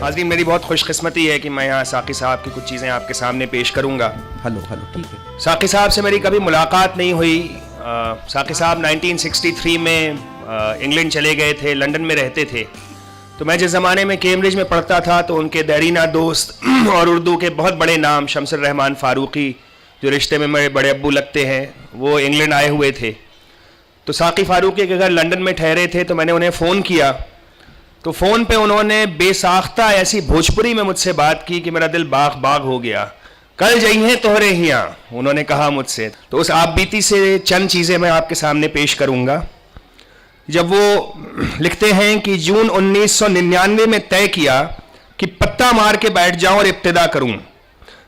حاضرین میری بہت خوش قسمتی ہے کہ میں یہاں ساقی صاحب کی کچھ چیزیں آپ کے سامنے پیش کروں گا. ہلو ٹھیک ہے. ساقی صاحب سے میری کبھی ملاقات نہیں ہوئی. ساقی صاحب 1963 میں انگلینڈ چلے گئے تھے, لنڈن میں رہتے تھے. تو میں جس زمانے میں کیمبرج میں پڑھتا تھا تو ان کے دیرینہ دوست اور اردو کے بہت بڑے نام شمس الرحمان فاروقی, جو رشتے میں میرے بڑے ابو لگتے ہیں, وہ انگلینڈ آئے ہوئے تھے. تو ساقی فاروقی کے گھر لنڈن میں ٹھہرے تھے. تو میں نے انہیں فون کیا تو فون پہ انہوں نے بے ساختہ ایسی بھوجپوری میں مجھ سے بات کی کہ میرا دل باغ باغ ہو گیا. کل جائیں توہرے ہیاں, انہوں نے کہا مجھ سے. تو اس آپ بیتی سے چند چیزیں میں آپ کے سامنے پیش کروں گا. جب وہ لکھتے ہیں کہ جون 1999 میں طے کیا کہ پتہ مار کے بیٹھ جاؤں اور ابتدا کروں,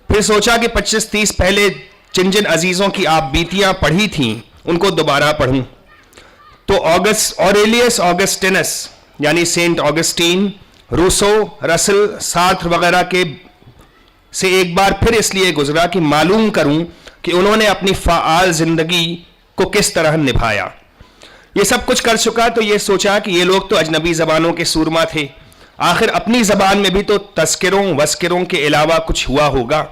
پھر سوچا کہ 25-30 پہلے جن جن عزیزوں کی آپ بیتیاں پڑھی تھیں ان کو دوبارہ پڑھوں. تو اوریلیس آگسٹینس یعنی سینٹ آگسٹین, روسو, رسل, سارتر وغیرہ کے سے ایک بار پھر اس لیے گزرا کہ معلوم کروں کہ انہوں نے اپنی فعال زندگی کو کس طرح نبھایا. یہ سب کچھ کر چکا تو یہ سوچا کہ یہ لوگ تو اجنبی زبانوں کے سورما تھے, آخر اپنی زبان میں بھی تو تذکروں وذکروں کے علاوہ کچھ ہوا ہوگا.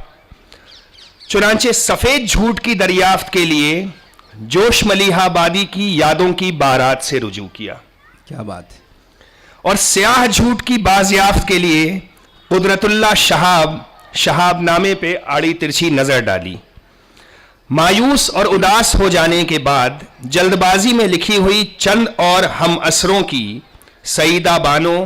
چنانچہ سفید جھوٹ کی دریافت کے لیے جوش ملیحہ آبادی کی یادوں کی بارات سے رجوع کیا. کیا بات ہے. اور سیاہ جھوٹ کی بازیافت کے لیے قدرت اللہ شہاب نامے پہ آڑی ترچھی نظر ڈالی. مایوس اور اداس ہو جانے کے بعد جلد بازی میں لکھی ہوئی چند اور ہم اثروں کی سعیدہ بانو,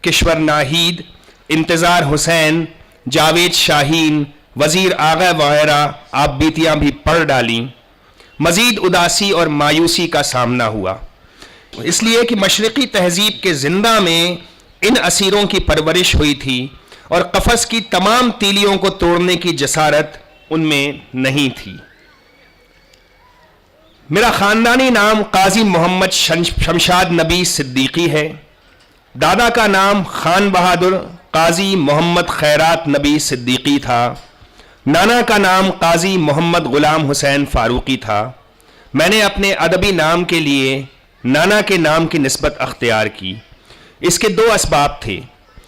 کشور ناہید, انتظار حسین, جاوید شاہین, وزیر آغا وغیرہ آپ بیتیاں بھی پڑھ ڈالیں. مزید اداسی اور مایوسی کا سامنا ہوا, اس لیے کہ مشرقی تہذیب کے زندہ میں ان اسیروں کی پرورش ہوئی تھی اور قفس کی تمام تیلیوں کو توڑنے کی جسارت ان میں نہیں تھی. میرا خاندانی نام قاضی محمد شمشاد نبی صدیقی ہے. دادا کا نام خان بہادر قاضی محمد خیرات نبی صدیقی تھا. نانا کا نام قاضی محمد غلام حسین فاروقی تھا. میں نے اپنے ادبی نام کے لیے نانا کے نام کی نسبت اختیار کی. اس کے دو اسباب تھے,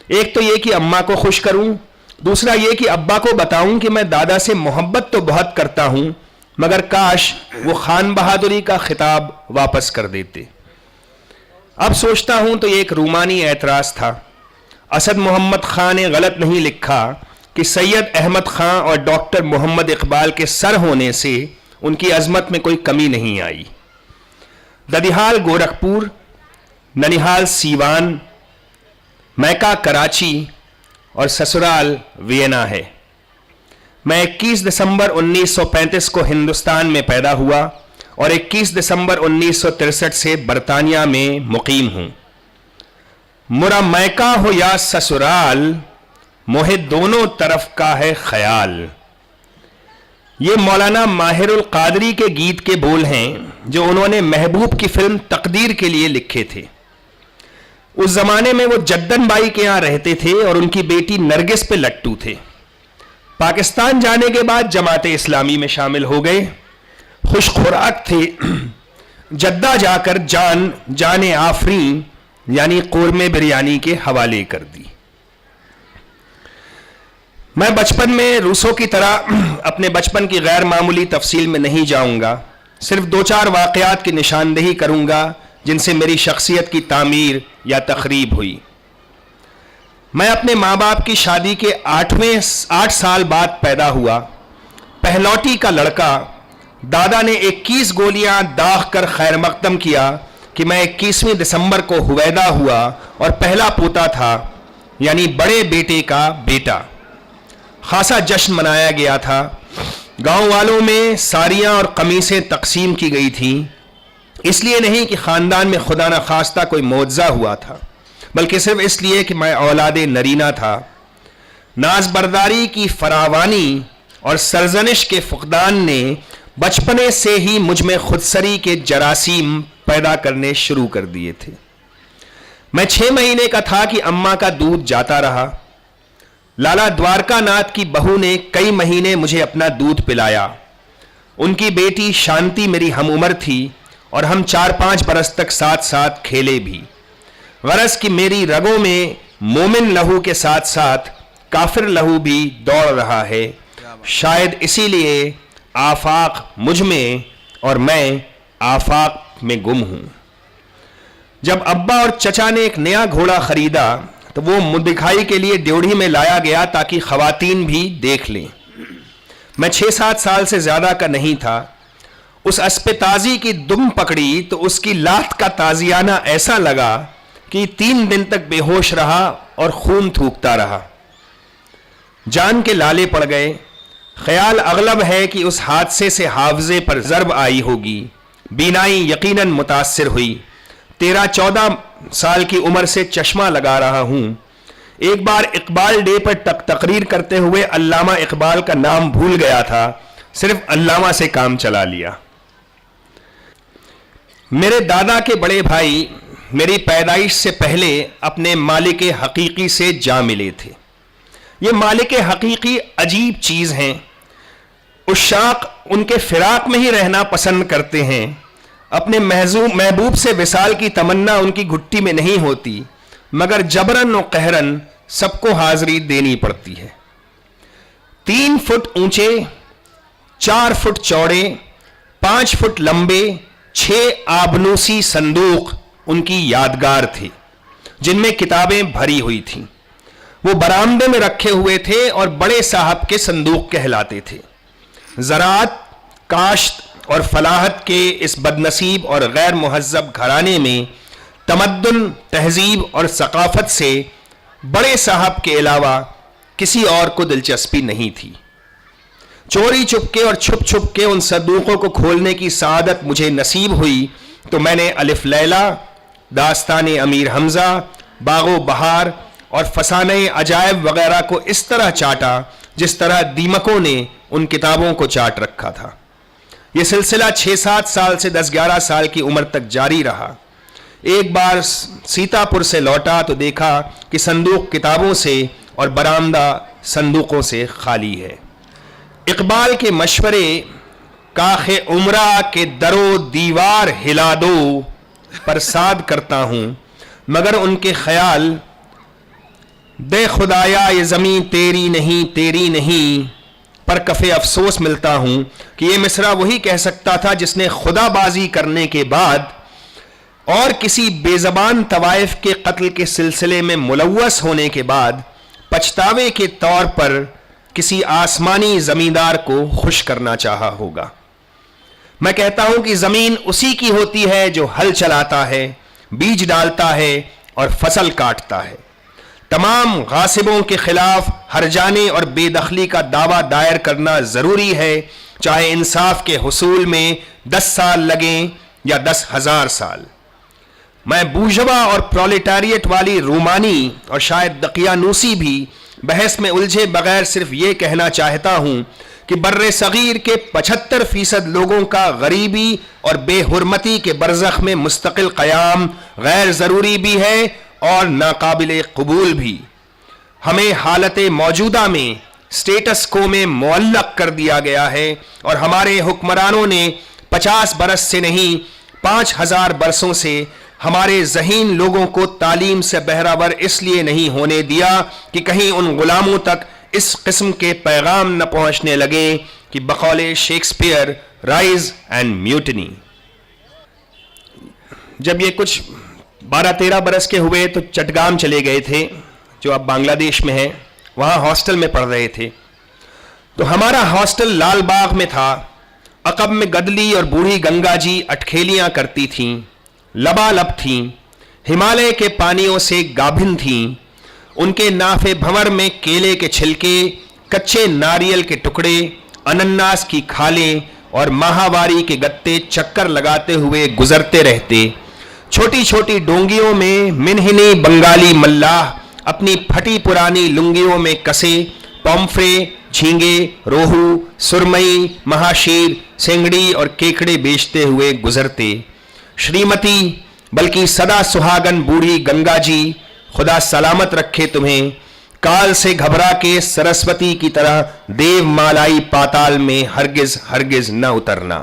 ایک تو یہ کہ اماں کو خوش کروں, دوسرا یہ کہ ابا کو بتاؤں کہ میں دادا سے محبت تو بہت کرتا ہوں مگر کاش وہ خان بہادری کا خطاب واپس کر دیتے. اب سوچتا ہوں تو یہ ایک رومانی اعتراض تھا. اسد محمد خان نے غلط نہیں لکھا کہ سید احمد خان اور ڈاکٹر محمد اقبال کے سر ہونے سے ان کی عظمت میں کوئی کمی نہیں آئی. ددیحال گورکھپور, ننیحال سیوان, میکا کراچی اور سسرال وینا ہے. میں 21 دسمبر 1935 کو ہندوستان میں پیدا ہوا اور 21 دسمبر 1963 سے برطانیہ میں مقیم ہوں. مرا میکا ہو یا سسرال, موہے دونوں طرف کا ہے خیال. یہ مولانا ماہر القادری کے گیت کے بول ہیں جو انہوں نے محبوب کی فلم تقدیر کے لیے لکھے تھے. اس زمانے میں وہ جدن بائی کے یہاں رہتے تھے اور ان کی بیٹی نرگس پہ لٹو تھے. پاکستان جانے کے بعد جماعت اسلامی میں شامل ہو گئے. خوش خوراک تھے. جدہ جا کر جان آفرین یعنی قورمے بریانی کے حوالے کر دی. میں بچپن میں روسو کی طرح اپنے بچپن کی غیر معمولی تفصیل میں نہیں جاؤں گا, صرف 2-4 واقعات کی نشاندہی کروں گا جن سے میری شخصیت کی تعمیر یا تخریب ہوئی. میں اپنے ماں باپ کی شادی کے 8 سال بعد پیدا ہوا. پہلوٹی کا لڑکا. دادا نے 21 گولیاں داغ کر خیر مقدم کیا کہ میں 21ویں دسمبر کو ہویدا ہوا اور پہلا پوتا تھا یعنی بڑے بیٹے کا بیٹا. خاصا جشن منایا گیا تھا. گاؤں والوں میں ساریاں اور قمیصیں تقسیم کی گئی تھیں. اس لیے نہیں کہ خاندان میں خدا نخواستہ کوئی معجزہ ہوا تھا, بلکہ صرف اس لیے کہ میں اولاد نرینہ تھا. ناز برداری کی فراوانی اور سرزنش کے فقدان نے بچپنے سے ہی مجھ میں خودسری کے جراثیم پیدا کرنے شروع کر دیے تھے. میں 6 مہینے کا تھا کہ اماں کا دودھ جاتا رہا. لالا دوارکا ناتھ کی بہو نے کئی مہینے مجھے اپنا دودھ پلایا. ان کی بیٹی شانتی میری ہم عمر تھی اور ہم 4-5 برس تک ساتھ ساتھ کھیلے بھی. غرض کہ میری رگوں میں مومن لہو کے ساتھ ساتھ کافر لہو بھی دوڑ رہا ہے. شاید اسی لیے آفاق مجھ میں اور میں آفاق میں گم ہوں. جب ابا اور چچا نے ایک نیا گھوڑا خریدا تو وہ منہ دکھائی کے لیے ڈیوڑھی میں لایا گیا تاکہ خواتین بھی دیکھ لیں. میں 6-7 سال سے زیادہ کا نہیں تھا. اس اسپِ تازی کی دم پکڑی تو اس کی لات کا تازیانہ ایسا لگا کہ 3 دن تک بے ہوش رہا اور خون تھوکتا رہا. جان کے لالے پڑ گئے. خیال اغلب ہے کہ اس حادثے سے حافظے پر ضرب آئی ہوگی. بینائی یقیناً متاثر ہوئی. 13-14 سال کی عمر سے چشمہ لگا رہا ہوں. ایک بار اقبال ڈے پر تقریر کرتے ہوئے علامہ اقبال کا نام بھول گیا تھا. صرف علامہ سے کام چلا لیا. میرے دادا کے بڑے بھائی میری پیدائش سے پہلے اپنے مالک حقیقی سے جا ملے تھے. یہ مالک حقیقی عجیب چیز ہیں. عشاق ان کے فراق میں ہی رہنا پسند کرتے ہیں. اپنے محبوب سے وصال کی تمنا ان کی گھٹی میں نہیں ہوتی، مگر جبرن و قہرن سب کو حاضری دینی پڑتی ہے. 3 فٹ اونچے، 4 فٹ چوڑے، 5 فٹ لمبے 6 آبنوسی صندوق ان کی یادگار تھے جن میں کتابیں بھری ہوئی تھیں. وہ برآمدے میں رکھے ہوئے تھے اور بڑے صاحب کے صندوق کہلاتے تھے. زراعت، کاشت اور فلاحت کے اس بد نصیب اور غیر مہذب گھرانے میں تمدن، تہذیب اور ثقافت سے بڑے صاحب کے علاوہ کسی اور کو دلچسپی نہیں تھی. چوری چپکے اور چھپ چھپ کے ان صندوقوں کو کھولنے کی سعادت مجھے نصیب ہوئی تو میں نے الف لیلا، داستان امیر حمزہ، باغ و بہار اور فسانہ عجائب وغیرہ کو اس طرح چاٹا جس طرح دیمکوں نے ان کتابوں کو چاٹ رکھا تھا. یہ سلسلہ 6-7 سال سے 10-11 سال کی عمر تک جاری رہا. ایک بار سیتا پور سے لوٹا تو دیکھا کہ صندوق کتابوں سے اور برآمدہ صندوقوں سے خالی ہے. اقبال کے مشورے کاخ عمرہ کے در و دیوار ہلا دو پر ساد کرتا ہوں، مگر ان کے خیال دے خدایا یہ زمین تیری نہیں تیری نہیں پر کفے افسوس ملتا ہوں کہ یہ مصرع وہی کہہ سکتا تھا جس نے خدا بازی کرنے کے بعد اور کسی بے زبان طوائف کے قتل کے سلسلے میں ملوث ہونے کے بعد پچھتاوے کے طور پر کسی آسمانی زمیندار کو خوش کرنا چاہا ہوگا. میں کہتا ہوں کہ زمین اسی کی ہوتی ہے جو ہل چلاتا ہے، بیج ڈالتا ہے اور فصل کاٹتا ہے. تمام غاصبوں کے خلاف ہرجانے اور بے دخلی کا دعویٰ دائر کرنا ضروری ہے، چاہے انصاف کے حصول میں 10 سال لگیں یا 10,000 سال. میں بورژوا اور پرولیٹاریٹ والی رومانی اور شاید دقیانوسی بھی بحث میں الجھے بغیر صرف یہ کہنا چاہتا ہوں کہ بر صغیر کے 75% لوگوں کا غریبی اور بے حرمتی کے برزخ میں مستقل قیام غیر ضروری بھی ہے اور ناقابل قبول بھی. ہمیں حالت موجودہ میں سٹیٹس کو میں معلق کر دیا گیا ہے اور ہمارے حکمرانوں نے 50 برس سے نہیں 5,000 برسوں سے ہمارے ذہین لوگوں کو تعلیم سے بہرہور اس لیے نہیں ہونے دیا کہ کہیں ان غلاموں تک اس قسم کے پیغام نہ پہنچنے لگے کہ بقول شیکسپیئر رائز اینڈ میوٹنی. جب یہ کچھ 12-13 برس کے ہوئے تو چٹگام چلے گئے تھے جو اب بنگلہ دیش میں ہے. وہاں ہاسٹل میں پڑھ رہے تھے تو ہمارا ہاسٹل لال باغ میں تھا. عقب میں گدلی اور بوڑھی گنگا جی اٹکھیلیاں کرتی تھیں، لبالب تھیں، ہمالیہ کے پانیوں سے گابھن تھیں. ان کے ناف بھنور میں کیلے کے چھلکے، کچے ناریل کے ٹکڑے، انناس کی کھالیں اور ماہواری کے گتے چکر لگاتے ہوئے گزرتے رہتے. چھوٹی چھوٹی ڈونگیوں میں منہنی بنگالی ملاح اپنی پھٹی پرانی لنگیوں میں کسے پومفرے، جھینگے، روہو، سرمئی، مہاشیر، سینگڑی اور کیکڑے بیچتے ہوئے گزرتے. شریمتی بلکہ سدا سہاگن بوڑھی گنگا جی خدا سلامت رکھے تمہیں، کال سے گھبرا کے سرسوتی کی طرح دیو مالائی پاتال میں ہرگز ہرگز نہ اترنا.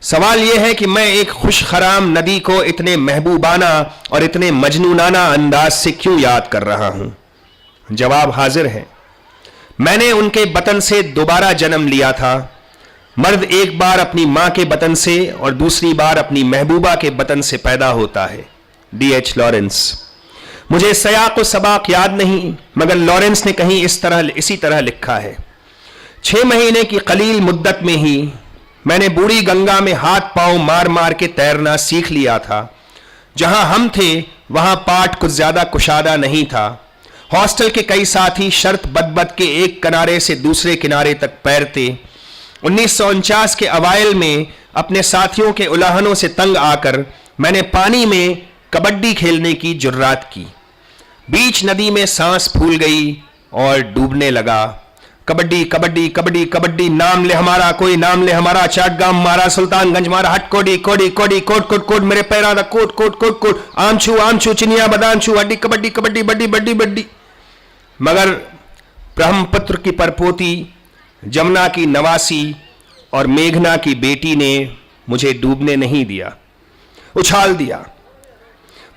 سوال یہ ہے کہ میں ایک خوش خرام ندی کو اتنے محبوبانہ اور اتنے مجنونانہ انداز سے کیوں یاد کر رہا ہوں؟ جواب حاضر ہے۔ میں نے ان کے بطن سے دوبارہ جنم لیا تھا۔ مرد ایک بار اپنی ماں کے بطن سے اور دوسری بار اپنی محبوبہ کے بطن سے پیدا ہوتا ہے۔ D H Lawrence. مجھے سیاق و سباق یاد نہیں، مگر لارنس نے کہیں اسی طرح لکھا ہے۔ 6 مہینے کی قلیل مدت میں ہی میں نے بوڑھی گنگا میں ہاتھ پاؤں مار مار کے تیرنا سیکھ لیا تھا۔ جہاں ہم تھے وہاں پاٹ کچھ زیادہ کشادہ نہیں تھا۔ ہاسٹل کے کئی ساتھی شرط بد کے ایک کنارے سے دوسرے کنارے تک پیرتے۔ 1949 کے اوائل میں اپنے ساتھیوں کے الہنوں سے تنگ آ کر میں نے پانی میں کبڈی کھیلنے کی جرات کی۔ بیچ ندی میں سانس پھول گئی اور ڈوبنے لگا۔ کبڈی کبڈی کبڈی کبڈی، نام لے ہمارا کوئی نام لے ہمارا، چاٹ گام مارا، سلطان گنج مارا، ہٹ کوڈی کوڈی کوڈی کوٹ کوٹ کوٹ، میرے پیرا دا کوٹ کوٹ کوٹ کوٹ، آم چھو چنیا بدان چھو، ہڈی کبڈی کبڈی بڈی بڈی بڈی۔ مگر برہم پتر کی پرپوتی، جمنا کی نواسی اور میگھنا کی بیٹی نے مجھے ڈوبنے نہیں دیا، اچھال دیا۔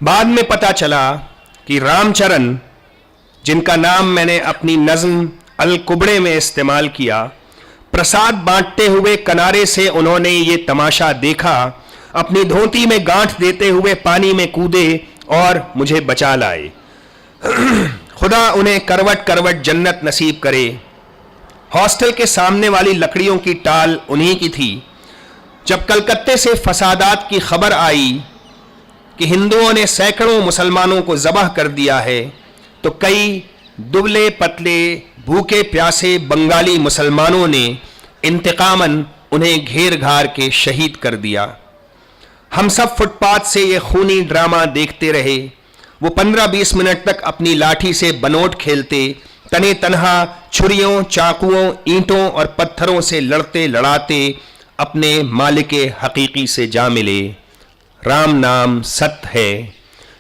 بعد میں پتا چلا کہ رام چرن، جن کا نام میں نے اپنی نظم الکبڑے میں استعمال کیا، پرساد بانٹتے ہوئے کنارے سے انہوں نے یہ تماشا دیکھا، اپنی دھوتی میں گانٹھ دیتے ہوئے پانی میں کودے اور مجھے بچا لائے۔ خدا انہیں کروٹ کروٹ جنت نصیب کرے۔ ہاسٹل کے سامنے والی لکڑیوں کی ٹال انہی کی تھی۔ جب کلکتے سے فسادات کی خبر آئی کہ ہندوؤں نے سینکڑوں مسلمانوں کو ذبح کر دیا ہے، تو کئی دبلے پتلے بھوکے پیاسے بنگالی مسلمانوں نے انتقاماً انہیں گھیر گھار کے شہید کر دیا۔ ہم سب فٹ پاتھ سے یہ خونی ڈرامہ دیکھتے رہے۔ وہ 15-20 منٹ تک اپنی لاٹھی سے بنوٹ کھیلتے، تنے تنہا چھریوں، چاقوؤں، اینٹوں اور پتھروں سے لڑتے لڑاتے اپنے مالک حقیقی سے جا ملے۔ رام نام ست ہے۔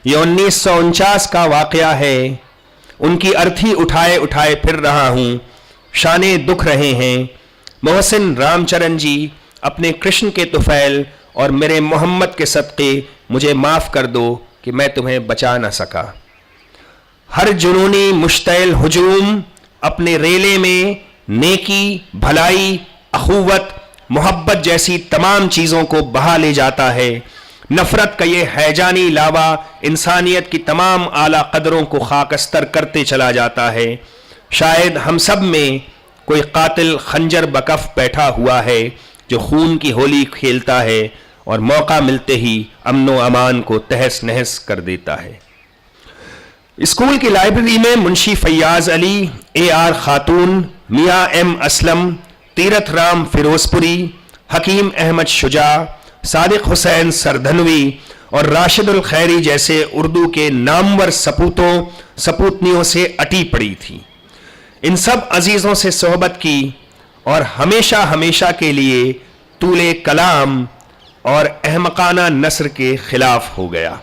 یہ 1949 کا واقعہ ہے۔ ان کی ارتھی اٹھائے اٹھائے پھر رہا ہوں، شانے دکھ رہے ہیں۔ محسن رام چرن جی، اپنے کرشن کے طفیل اور میرے محمد کے صدقے مجھے معاف کر دو کہ میں تمہیں بچا نہ سکا۔ ہر جنونی مشتعل ہجوم اپنے ریلے میں نیکی، بھلائی، اخوت، محبت جیسی تمام چیزوں کو بہا لے جاتا ہے۔ نفرت کا یہ ہیجانی لاوا انسانیت کی تمام اعلیٰ قدروں کو خاکستر کرتے چلا جاتا ہے۔ شاید ہم سب میں کوئی قاتل خنجر بکف بیٹھا ہوا ہے جو خون کی ہولی کھیلتا ہے اور موقع ملتے ہی امن و امان کو تہس نہس کر دیتا ہے۔ اسکول کی لائبریری میں منشی فیاض علی، اے آر خاتون، میاں ایم اسلم، تیرتھ رام فیروز پوری، حکیم احمد شجاع، صادق حسین سردھنوی اور راشد الخیری جیسے اردو کے نامور سپوتنیوں سے اٹی پڑی تھی۔ ان سب عزیزوں سے صحبت کی اور ہمیشہ ہمیشہ کے لیے طول کلام اور احمقانہ نثر کے خلاف ہو گیا۔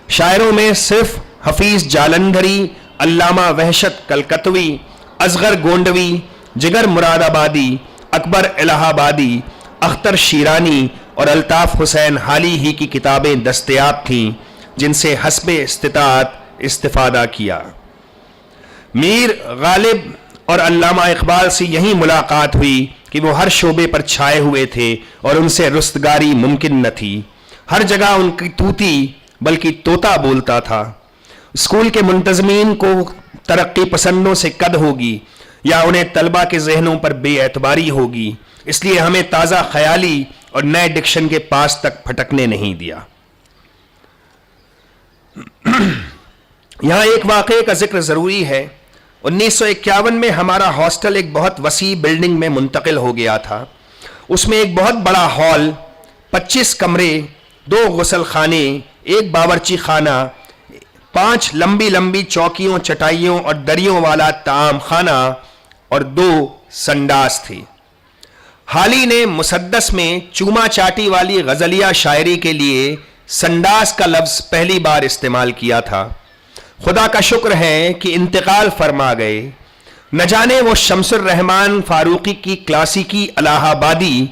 شاعروں میں صرف حفیظ جالندھری، علامہ وحشت کلکتوی، اصغر گونڈوی، جگر مراد آبادی، اکبر الہ آبادی، اختر شیرانی اور الطاف حسین حالی ہی کی کتابیں دستیاب تھیں جن سے حسب استطاعت استفادہ کیا۔ میر غالب اور علامہ اقبال سے یہی ملاقات ہوئی کہ وہ ہر شعبے پر چھائے ہوئے تھے اور ان سے رستگاری ممکن نہ تھی۔ ہر جگہ ان کی توتی بلکہ طوطا بولتا تھا۔ اسکول کے منتظمین کو ترقی پسندوں سے قد ہوگی یا انہیں طلبہ کے ذہنوں پر بے اعتباری ہوگی، اس لیے ہمیں تازہ خیالی اور نئے ڈکشن کے پاس تک پھٹکنے نہیں دیا۔ یہاں ایک واقعے کا ذکر ضروری ہے۔ 1951 میں ہمارا ہاسٹل ایک بہت وسیع بلڈنگ میں منتقل ہو گیا تھا۔ اس میں ایک بہت بڑا ہال، 25 کمرے، 2 غسل خانے، 1 باورچی خانہ، 5 لمبی لمبی چوکیوں، چٹائیوں اور دریوں والا طعام خانہ اور 2 سنڈاس تھے۔ حالی نے مسدس میں چوما چاٹی والی غزلیہ شاعری کے لیے سنڈاس کا لفظ پہلی بار استعمال کیا تھا۔ خدا کا شکر ہے کہ انتقال فرما گئے۔ نہ جانے وہ شمس الرحمان فاروقی کی کلاسیکی الہ آبادی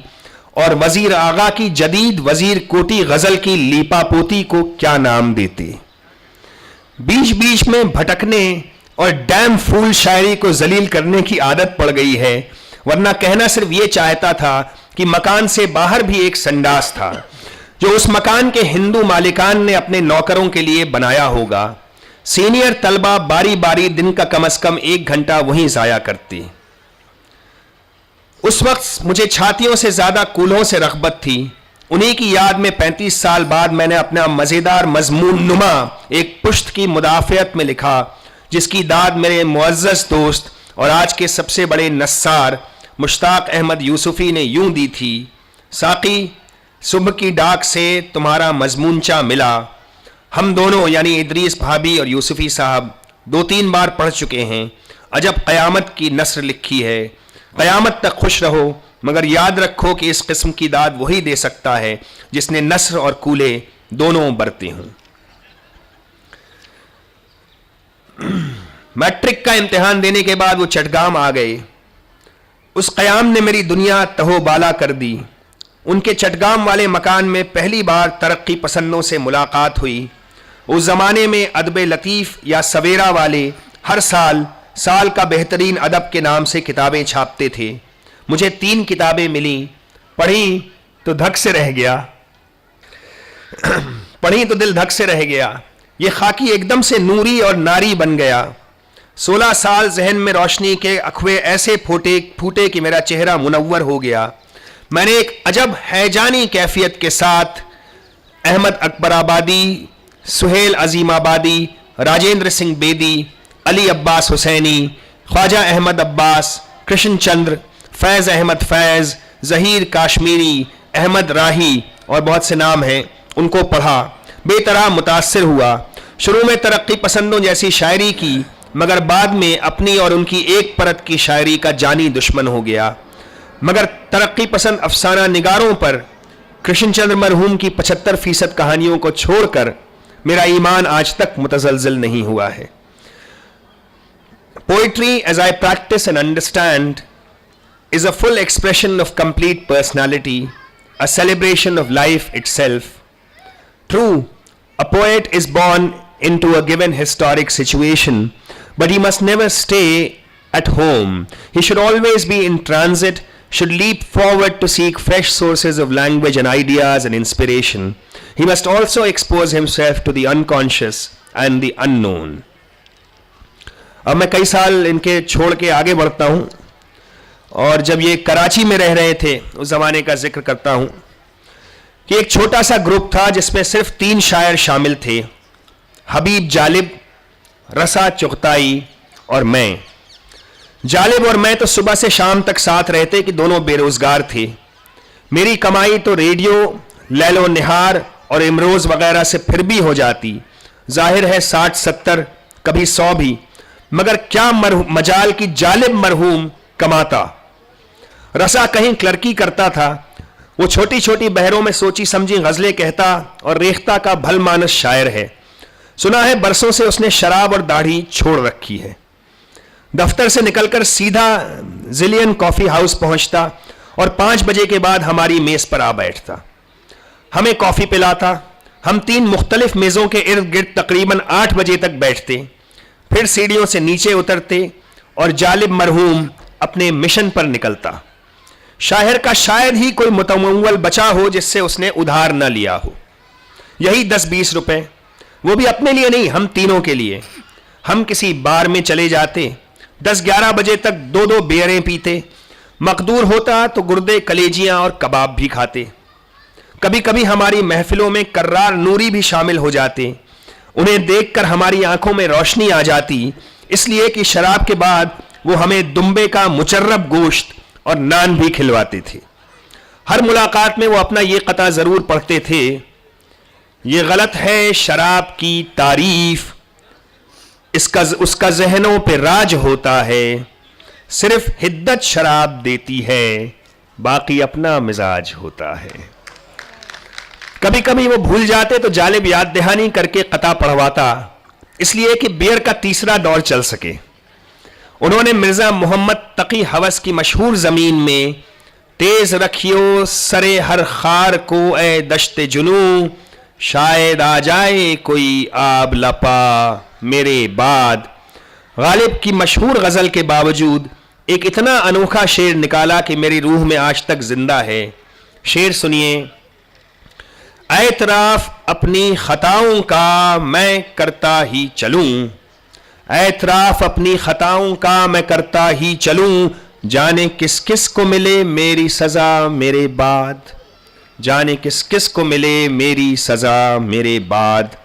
اور وزیر آغا کی جدید وزیر کوٹی غزل کی لیپا پوتی کو کیا نام دیتے؟ بیچ بیچ میں بھٹکنے اور ڈیم فول شاعری کو ذلیل کرنے کی عادت پڑ گئی ہے، ورنہ کہنا صرف یہ چاہتا تھا کہ مکان سے باہر بھی ایک سنڈاس تھا جو اس مکان کے ہندو مالکان نے اپنے نوکروں کے لیے بنایا ہوگا۔ سینئر طلبہ باری باری دن کا کم از کم 1 گھنٹہ وہیں ضائع کرتے۔ اس وقت مجھے چھاتیوں سے زیادہ کولہوں سے رغبت تھی۔ انہی کی یاد میں 35 سال بعد میں نے اپنا مزیدار مضمون نما ایک پشت کی مدافعت میں لکھا، جس کی داد میرے معزز دوست اور آج کے سب سے بڑے نثار مشتاق احمد یوسفی نے یوں دی تھی: ساقی صبح کی ڈاک سے تمہارا مضمونچہ ملا، ہم دونوں یعنی ادریس بھابی اور یوسفی صاحب 2-3 بار پڑھ چکے ہیں، عجب قیامت کی نثر لکھی ہے، قیامت تک خوش رہو، مگر یاد رکھو کہ اس قسم کی داد وہی دے سکتا ہے جس نے نثر اور کولے دونوں برتے ہوں۔ میٹرک کا امتحان دینے کے بعد وہ چٹگام آ گئے۔ اس قیام نے میری دنیا تہو بالا کر دی۔ ان کے چٹگام والے مکان میں پہلی بار ترقی پسندوں سے ملاقات ہوئی۔ اس زمانے میں ادب لطیف یا سویرا والے ہر سال کا بہترین ادب کے نام سے کتابیں چھاپتے تھے۔ مجھے 3 کتابیں ملیں، پڑھی تو دھک سے رہ گیا، پڑھی تو دل دھک سے رہ گیا۔ یہ خاکی ایک دم سے نوری اور ناری بن گیا۔ 16 سال ذہن میں روشنی کے اخوے ایسے پھوٹے کہ میرا چہرہ منور ہو گیا۔ میں نے ایک عجب ہیجانی کیفیت کے ساتھ احمد اکبر آبادی، سہیل عظیم آبادی، راجندر سنگھ بیدی، علی عباس حسینی، خواجہ احمد عباس، کرشن چندر، فیض احمد فیض، ظہیر کاشمیری، احمد راہی اور بہت سے نام ہیں، ان کو پڑھا، بے طرح متاثر ہوا۔ شروع میں ترقی پسندوں جیسی شاعری کی، مگر بعد میں اپنی اور ان کی ایک پرت کی شاعری کا جانی دشمن ہو گیا۔ مگر ترقی پسند افسانہ نگاروں پر کرشن چندر مرحوم کی 75% کہانیوں کو چھوڑ کر میرا ایمان آج تک متزلزل نہیں ہوا ہے۔ Poetry, as I practice and understand, is a full expression of complete personality, a celebration of life itself. True, a poet is born into a given historic situation, but he must never stay at home. He should always be in transit, should leap forward to seek fresh sources of language and ideas and inspiration. He must also expose himself to the unconscious and the unknown. اب میں کئی سال ان کے چھوڑ کے آگے بڑھتا ہوں، اور جب یہ کراچی میں رہ رہے تھے اس زمانے کا ذکر کرتا ہوں کہ ایک چھوٹا سا گروپ تھا جس میں صرف 3 شاعر شامل تھے: حبیب جالب، رسا چغتائی اور میں۔ جالب اور میں تو صبح سے شام تک ساتھ رہتے کہ دونوں بے روزگار تھے۔ میری کمائی تو ریڈیو، لیل و نہار اور امروز وغیرہ سے پھر بھی ہو جاتی، ظاہر ہے 60-70 کبھی 100 بھی، مگر کیا مجال کی جالب مرحوم کماتا۔ رسا کہیں کلرکی کرتا تھا، وہ چھوٹی چھوٹی بہروں میں سوچی سمجھی غزلیں کہتا اور ریختہ کا بھل مانس شاعر ہے۔ سنا ہے برسوں سے اس نے شراب اور داڑھی چھوڑ رکھی ہے۔ دفتر سے نکل کر سیدھا زلین کافی ہاؤس پہنچتا اور 5 بجے کے بعد ہماری میز پر آ بیٹھتا، ہمیں کافی پلاتا۔ ہم 3 مختلف میزوں کے ارد گرد تقریباً 8 بجے تک بیٹھتے، پھر سیڑھیوں سے نیچے اترتے اور جالب مرحوم اپنے مشن پر نکلتا۔ شاعر کا شاید ہی کوئی متمول بچا ہو جس سے اس نے ادھار نہ لیا ہو، یہی 10-20 روپے، وہ بھی اپنے لیے نہیں، ہم تینوں کے لیے۔ ہم کسی بار میں چلے جاتے، 10-11 بجے تک 2 بیئریں پیتے، مقدور ہوتا تو گردے، کلیجیاں اور کباب بھی کھاتے۔ کبھی کبھی ہماری محفلوں میں کرار نوری بھی شامل ہو جاتے، انہیں دیکھ کر ہماری آنکھوں میں روشنی آ جاتی، اس لیے کہ شراب کے بعد وہ ہمیں دمبے کا مچرب گوشت اور نان بھی کھلواتے تھے۔ ہر ملاقات میں وہ اپنا یہ قطعہ ضرور پڑھتے تھے: یہ غلط ہے شراب کی تعریف، اس کا ذہنوں پہ راج ہوتا ہے، صرف حدت شراب دیتی ہے، باقی اپنا مزاج ہوتا ہے۔ کبھی کبھی وہ بھول جاتے تو جالب یاد دہانی کر کے قطعہ پڑھواتا، اس لیے کہ بیئر کا تیسرا دور چل سکے۔ انہوں نے مرزا محمد تقی حوث کی مشہور زمین میں تیز رکھیو سرے ہر خار کو اے دشت جنوں، شاید آ جائے کوئی آب لپا میرے بعد۔ غالب کی مشہور غزل کے باوجود ایک اتنا انوکھا شعر نکالا کہ میری روح میں آج تک زندہ ہے۔ شعر سنیے۔ اعتراف اپنی خطاؤں کا میں کرتا ہی چلوں، اعتراف اپنی خطاؤں کا میں کرتا ہی چلوں، جانے کس کس کو ملے میری سزا میرے بعد، جانے کس کس کو ملے میری سزا میرے بعد۔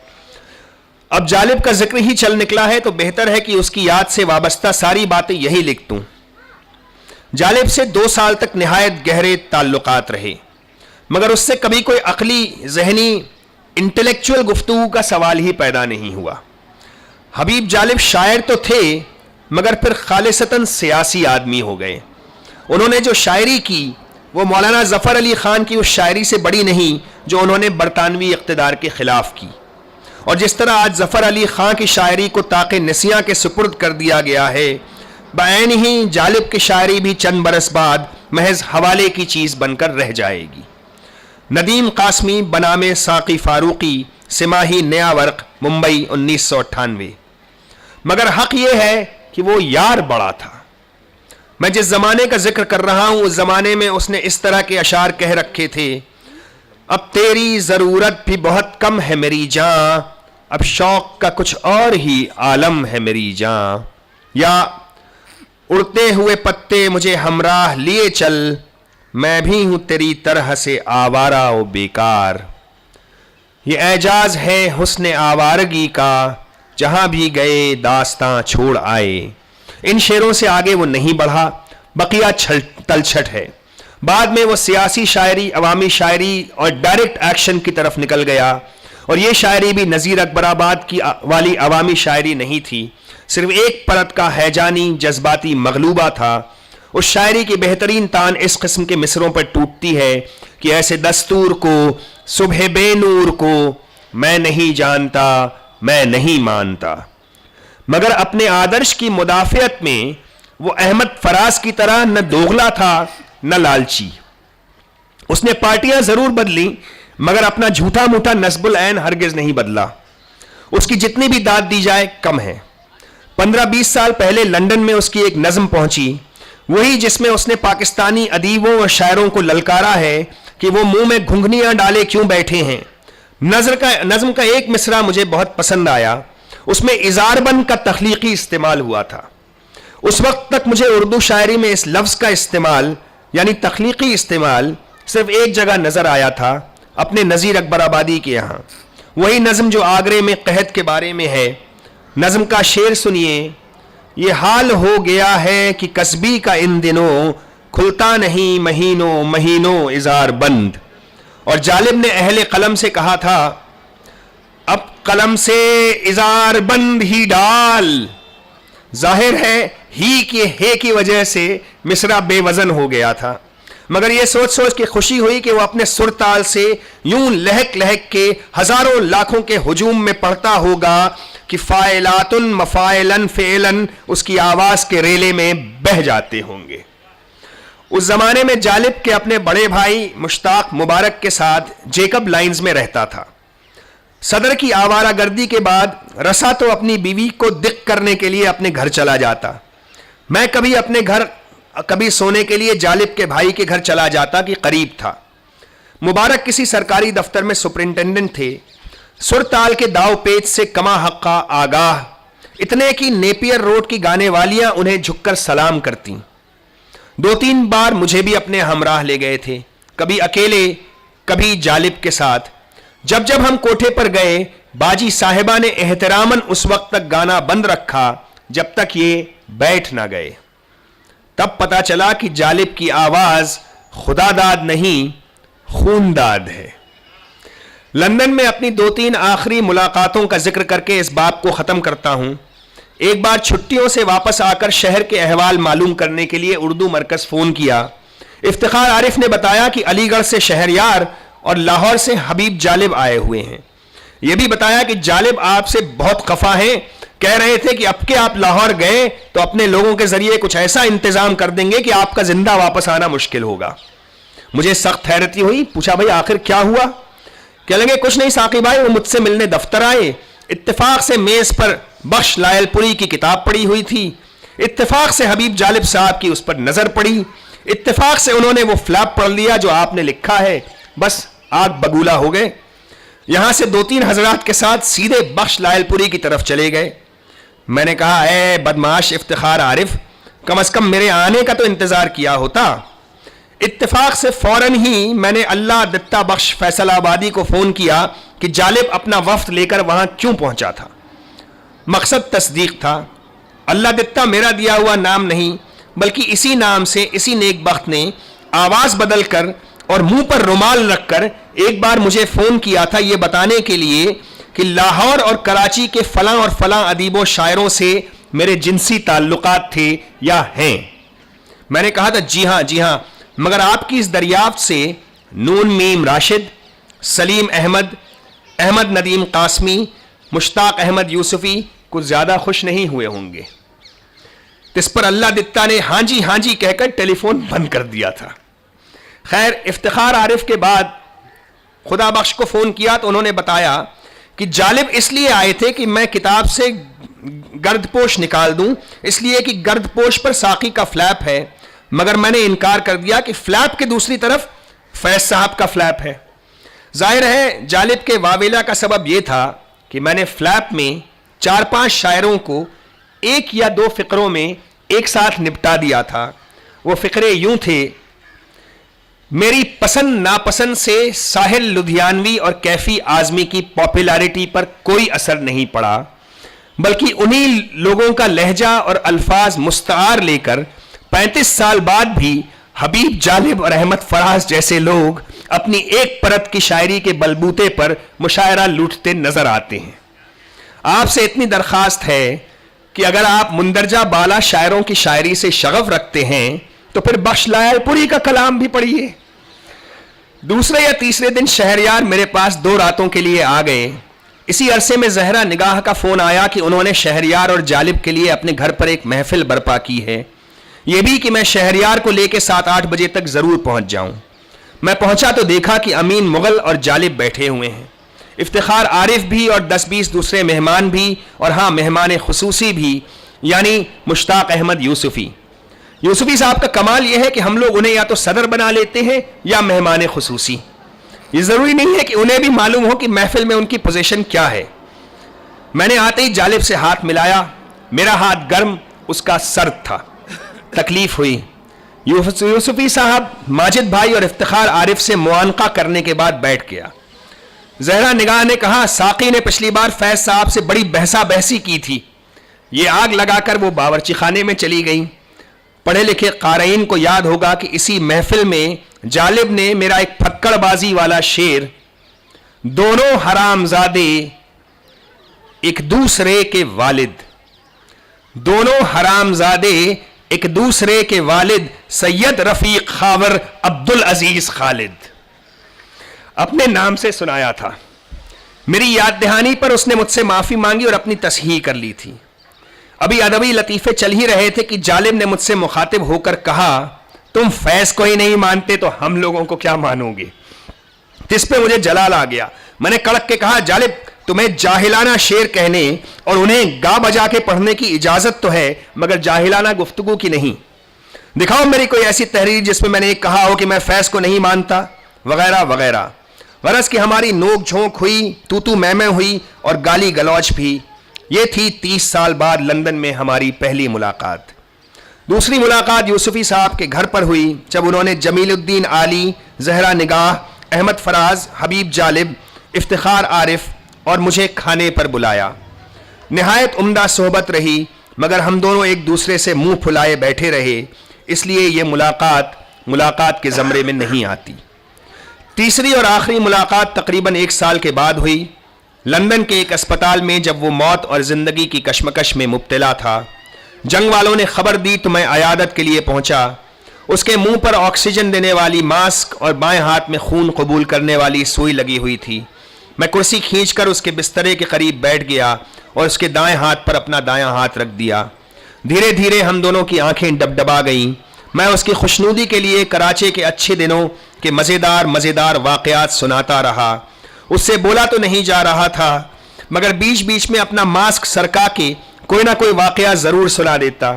اب جالب کا ذکر ہی چل نکلا ہے تو بہتر ہے کہ اس کی یاد سے وابستہ ساری باتیں یہی لکھ دوں۔ جالب سے 2 سال تک نہایت گہرے تعلقات رہے، مگر اس سے کبھی کوئی عقلی، ذہنی، انٹلیکچول گفتگو کا سوال ہی پیدا نہیں ہوا۔ حبیب جالب شاعر تو تھے مگر پھر خالصتاً سیاسی آدمی ہو گئے۔ انہوں نے جو شاعری کی وہ مولانا ظفر علی خان کی اس شاعری سے بڑی نہیں جو انہوں نے برطانوی اقتدار کے خلاف کی، اور جس طرح آج ظفر علی خان کی شاعری کو طاق نسیاں کے سپرد کر دیا گیا ہے، بعین ہی جالب کی شاعری بھی چند برس بعد محض حوالے کی چیز بن کر رہ جائے گی۔ ندیم قاسمی بنام ساقی فاروقی، سماہی نیا ورق، ممبئی 1998۔ مگر حق یہ ہے کہ وہ یار بڑا تھا۔ میں جس زمانے کا ذکر کر رہا ہوں اس زمانے میں اس نے اس طرح کے اشعار کہہ رکھے تھے: اب تیری ضرورت بھی بہت کم ہے میری جاں، اب شوق کا کچھ اور ہی عالم ہے میری جاں، یا اڑتے ہوئے پتے مجھے ہمراہ لیے چل، میں بھی ہوں تیری طرح سے آوارہ و بیکار۔ یہ اعجاز ہے حسن آوارگی کا، جہاں بھی گئے داستاں چھوڑ آئے۔ ان شعروں سے آگے وہ نہیں بڑھا، بقیہ تلچھٹ ہے۔ بعد میں وہ سیاسی شاعری، عوامی شاعری اور ڈائریکٹ ایکشن کی طرف نکل گیا، اور یہ شاعری بھی نذیر اکبر آباد کی والی عوامی شاعری نہیں تھی، صرف ایک پرت کا ہیجانی جذباتی مغلوبہ تھا۔ اس شاعری کی بہترین تان اس قسم کے مصروں پر ٹوٹتی ہے کہ ایسے دستور کو، صبح بے نور کو، میں نہیں جانتا میں نہیں مانتا۔ مگر اپنے آدرش کی مدافعت میں وہ احمد فراز کی طرح نہ دوغلا تھا نہ لالچی۔ اس نے پارٹیاں ضرور بدلی مگر اپنا جھوٹا موٹا نصب العین ہرگز نہیں بدلا۔ اس کی جتنی بھی داد دی جائے کم ہے۔ 15-20 سال پہلے لندن میں اس کی ایک نظم پہنچی، وہی جس میں اس نے پاکستانی ادیبوں اور شاعروں کو للکارا ہے کہ وہ منہ میں گھنگھنیاں ڈالے کیوں بیٹھے ہیں۔ نظم کا ایک مصرع مجھے بہت پسند آیا، اس میں اظہار بند کا تخلیقی استعمال ہوا تھا۔ اس وقت تک مجھے اردو شاعری میں اس لفظ کا استعمال یعنی تخلیقی استعمال صرف ایک جگہ نظر آیا تھا، اپنے نذیر اکبر آبادی کے یہاں، وہی نظم جو آگرے میں قحط کے بارے میں ہے۔ نظم کا شعر سنیے: یہ حال ہو گیا ہے کہ کسبی کا ان دنوں، کھلتا نہیں مہینوں مہینوں اظہار بند۔ اور جالب نے اہل قلم سے کہا تھا: اب قلم سے اظہار بند ہی ڈال۔ ظاہر ہے ہی کی وجہ سے مصرع بے وزن ہو گیا تھا، مگر یہ سوچ سوچ کے خوشی ہوئی کہ وہ اپنے سر تال سے یوں لہک لہک کے ہزاروں لاکھوں کے ہجوم میں پڑھتا ہوگا کہ فاعلاتن مفاعلن فعلن اس کی آواز کے ریلے میں بہہ جاتے ہوں گے۔ اس زمانے میں جالب کے اپنے بڑے بھائی مشتاق مبارک کے ساتھ جیکب لائنز میں رہتا تھا۔ صدر کی آوارہ گردی کے بعد رسا تو اپنی بیوی کو دق کرنے کے لیے اپنے گھر چلا جاتا۔ میں کبھی اپنے گھر کبھی سونے کے لیے جالب کے بھائی کے گھر چلا جاتا کہ قریب تھا۔ مبارک کسی سرکاری دفتر میں سپرنٹینڈنٹ تھے، سر تال کے داؤ پیچ سے کما حقہ آگاہ، اتنے کی نیپیر روڈ کی گانے والیاں انہیں جھک کر سلام کرتی۔ 2-3 بار مجھے بھی اپنے ہمراہ لے گئے تھے، کبھی اکیلے کبھی جالب کے ساتھ۔ جب ہم کوٹھے پر گئے، باجی صاحبہ نے احتراماً اس وقت تک گانا بند رکھا جب تک یہ بیٹھ نہ گئے۔ تب پتا چلا کہ جالب کی آواز خدا داد نہیں خون داد ہے۔ لندن میں اپنی 2-3 آخری ملاقاتوں کا ذکر کر کے اس باب کو ختم کرتا ہوں۔ ایک بار چھٹیوں سے واپس آ کر شہر کے احوال معلوم کرنے کے لیے اردو مرکز فون کیا۔ افتخار عارف نے بتایا کہ علی گڑھ سے شہریار اور لاہور سے حبیب جالب آئے ہوئے ہیں۔ یہ بھی بتایا کہ جالب آپ سے بہت خفا ہیں، کہہ رہے تھے کہ اب کہ آپ لاہور گئے تو اپنے لوگوں کے ذریعے کچھ ایسا انتظام کر دیں گے کہ آپ کا زندہ واپس آنا مشکل ہوگا۔ مجھے سخت حیرتی ہوئی. پوچھا بھائی آخر کیا ہوا؟ کہنے لگے کچھ نہیں ساقی بھائی, وہ مجھ سے ملنے دفتر آئے, اتفاق سے میز پر بخش لائل پوری کی کتاب پڑی ہوئی تھی, اتفاق سے حبیب جالب صاحب کی اس پر نظر پڑی, اتفاق سے انہوں نے وہ فلیپ پڑھ لیا جو آپ نے لکھا ہے, بس آگ بگولا ہو گئے. یہاں سے 2-3 حضرات کے ساتھ سیدھے بخش لائل پوری کی طرف چلے گئے. میں نے کہا اے بدماش افتخار عارف, کم از کم میرے آنے کا تو انتظار کیا ہوتا. اتفاق سے فوراً ہی میں نے اللہ دتا بخش فیصل آبادی کو فون کیا کہ جالب اپنا وفد لے کر وہاں کیوں پہنچا تھا. مقصد تصدیق تھا. اللہ دتا میرا دیا ہوا نام نہیں, بلکہ اسی نام سے اسی نیک بخت نے آواز بدل کر اور منہ پر رومال رکھ کر ایک بار مجھے فون کیا تھا یہ بتانے کے لیے کہ لاہور اور کراچی کے فلاں اور فلاں ادیب و شاعروں سے میرے جنسی تعلقات تھے یا ہیں. میں نے کہا تھا جی ہاں, مگر آپ کی اس دریافت سے نون میم راشد, سلیم احمد, احمد ندیم قاسمی, مشتاق احمد یوسفی کچھ زیادہ خوش نہیں ہوئے ہوں گے. اس پر اللہ دتا نے ہاں جی کہہ کر ٹیلی فون بند کر دیا تھا. خیر, افتخار عارف کے بعد خدا بخش کو فون کیا تو انہوں نے بتایا کہ جالب اس لیے آئے تھے کہ میں کتاب سے گرد پوش نکال دوں, اس لیے کہ گرد پوش پر ساقی کا فلیپ ہے, مگر میں نے انکار کر دیا کہ فلیپ کے دوسری طرف فیض صاحب کا فلیپ ہے. ظاہر ہے جالب کے واویلا کا سبب یہ تھا کہ میں نے فلیپ میں 4-5 شاعروں کو 1 یا 2 فقروں میں ایک ساتھ نپٹا دیا تھا. وہ فقرے یوں تھے: میری پسند ناپسند سے ساحل لدھیانوی اور کیفی اعظمی کی پاپولیرٹی پر کوئی اثر نہیں پڑا, بلکہ انہی لوگوں کا لہجہ اور الفاظ مستعار لے کر 35 سال بعد بھی حبیب جالب اور احمد فراز جیسے لوگ اپنی ایک پرت کی شاعری کے بلبوتے پر مشاعرہ لوٹتے نظر آتے ہیں. آپ سے اتنی درخواست ہے کہ اگر آپ مندرجہ بالا شاعروں کی شاعری سے شغف رکھتے ہیں تو پھر بخش لائل پوری کا کلام بھی پڑھیے. دوسرے یا تیسرے دن شہریار میرے پاس 2 راتوں کے لیے آ گئے. اسی عرصے میں زہرا نگاہ کا فون آیا کہ انہوں نے شہریار اور جالب کے لیے اپنے گھر پر ایک محفل برپا کی ہے, یہ بھی کہ میں شہریار کو لے کے 7-8 بجے تک ضرور پہنچ جاؤں. میں پہنچا تو دیکھا کہ امین مغل اور جالب بیٹھے ہوئے ہیں, افتخار عارف بھی اور 10-20 دوسرے مہمان بھی, اور ہاں مہمان خصوصی بھی, یعنی مشتاق احمد یوسفی. یوسفی صاحب کا کمال یہ ہے کہ ہم لوگ انہیں یا تو صدر بنا لیتے ہیں یا مہمان خصوصی. یہ ضروری نہیں ہے کہ انہیں بھی معلوم ہو کہ محفل میں ان کی پوزیشن کیا ہے. میں نے آتے ہی جالب سے ہاتھ ملایا, میرا ہاتھ گرم, اس کا سرد تھا. تکلیف ہوئی. یوسفی صاحب ماجد بھائی اور افتخار عارف سے معانقہ کرنے کے بعد بیٹھ گیا. زہرا نگاہ نے کہا ساقی نے پچھلی بار فیض صاحب سے بڑی بحثا بحثی کی تھی, یہ آگ لگا کر وہ باورچی خانے میں چلی گئی. پڑھے لکھے قارئین کو یاد ہوگا کہ اسی محفل میں جالب نے میرا ایک پھکڑ بازی والا شعر دونوں حرامزادے ایک دوسرے کے والد, دونوں حرامزادے ایک دوسرے کے والد سید رفیق خاور عبدالعزیز خالد اپنے نام سے سنایا تھا. میری یاد دہانی پر اس نے مجھ سے معافی مانگی اور اپنی تصحیح کر لی تھی. ابھی ادبی لطیفے چل ہی رہے تھے کہ جالب نے مجھ سے مخاطب ہو کر کہا تم فیض کو ہی نہیں مانتے تو ہم لوگوں کو کیا مانو گے. جس پہ مجھے جلال آ گیا. میں نے کڑک کے کہا جالب تمہیں جاہلانہ شعر کہنے اور انہیں گا بجا کے پڑھنے کی اجازت تو ہے, مگر جاہلانہ گفتگو کی نہیں. دکھاؤ میری کوئی ایسی تحریر جس میں نے کہا ہو کہ میں فیض کو نہیں مانتا وغیرہ وغیرہ. غرض کہ ہماری نوک جھونک ہوئی, تو میں ہوئی اور گالی گلوچ بھی. یہ تھی 30 سال بعد لندن میں ہماری پہلی ملاقات. دوسری ملاقات یوسفی صاحب کے گھر پر ہوئی جب انہوں نے جمیل الدین عالی, زہرا نگاہ, احمد فراز, حبیب جالب, افتخار عارف اور مجھے کھانے پر بلایا. نہایت عمدہ صحبت رہی, مگر ہم دونوں ایک دوسرے سے منہ پھلائے بیٹھے رہے, اس لیے یہ ملاقات کے زمرے میں نہیں آتی. تیسری اور آخری ملاقات تقریباً 1 سال کے بعد ہوئی, لندن کے ایک اسپتال میں جب وہ موت اور زندگی کی کشمکش میں مبتلا تھا. جنگ والوں نے خبر دی تو میں عیادت کے لیے پہنچا. اس کے منہ پر آکسیجن دینے والی ماسک اور بائیں ہاتھ میں خون قبول کرنے والی سوئی لگی ہوئی تھی. میں کرسی کھینچ کر اس کے بسترے کے قریب بیٹھ گیا اور اس کے دائیں ہاتھ پر اپنا دایاں ہاتھ رکھ دیا. دھیرے دھیرے ہم دونوں کی آنکھیں ڈبڈبا گئیں. میں اس کی خوشنودی کے لیے کراچی کے اچھے دنوں کے مزیدار واقعات سناتا رہا. اس سے بولا تو نہیں جا رہا تھا مگر بیچ بیچ میں اپنا ماسک سرکا کے کوئی نہ کوئی واقعہ ضرور سنا دیتا.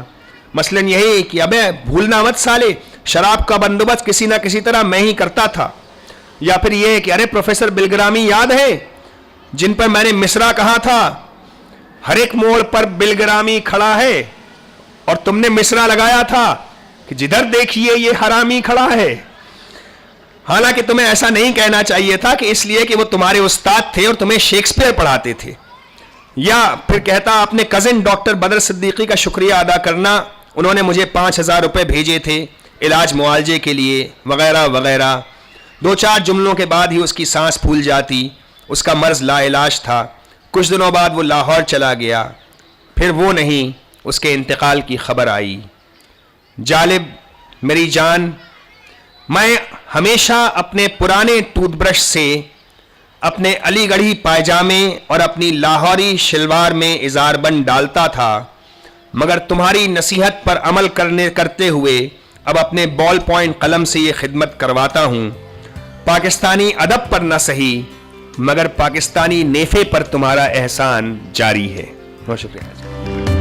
مثلاً یہی کہ ابے بھولنا مت سالے، شراب کا بندوبست کسی نہ کسی طرح میں ہی کرتا تھا. یا پھر یہ کہ ارے پروفیسر بلگرامی یاد ہے جن پر میں نے مصرع کہا تھا، ہر ایک موڑ پر بلگرامی کھڑا ہے، اور تم نے مصرع لگایا تھا کہ جدھر دیکھیے یہ حرامی کھڑا ہے. حالانکہ تمہیں ایسا نہیں کہنا چاہیے تھا کہ اس لیے کہ وہ تمہارے استاد تھے اور تمہیں شیکسپیئر پڑھاتے تھے. یا پھر کہتا اپنے کزن ڈاکٹر بدر صدیقی کا شکریہ ادا کرنا، انہوں نے مجھے 5,000 روپے بھیجے تھے علاج معالجے کے لیے وغیرہ وغیرہ. 2-4 جملوں کے بعد ہی اس کی سانس پھول جاتی. اس کا مرض لا علاج تھا. کچھ دنوں بعد وہ لاہور چلا گیا. پھر وہ نہیں، اس کے انتقال کی خبر آئی. جالب میری جان، میں ہمیشہ اپنے پرانے ٹوتھ برش سے اپنے علی گڑھی پائجامے اور اپنی لاہوری شلوار میں اظہار بند ڈالتا تھا، مگر تمہاری نصیحت پر عمل کرتے ہوئے اب اپنے بال پوائنٹ قلم سے یہ خدمت کرواتا ہوں. پاکستانی ادب پر نہ صحیح مگر پاکستانی نیفے پر تمہارا احسان جاری ہے. بہت شکریہ.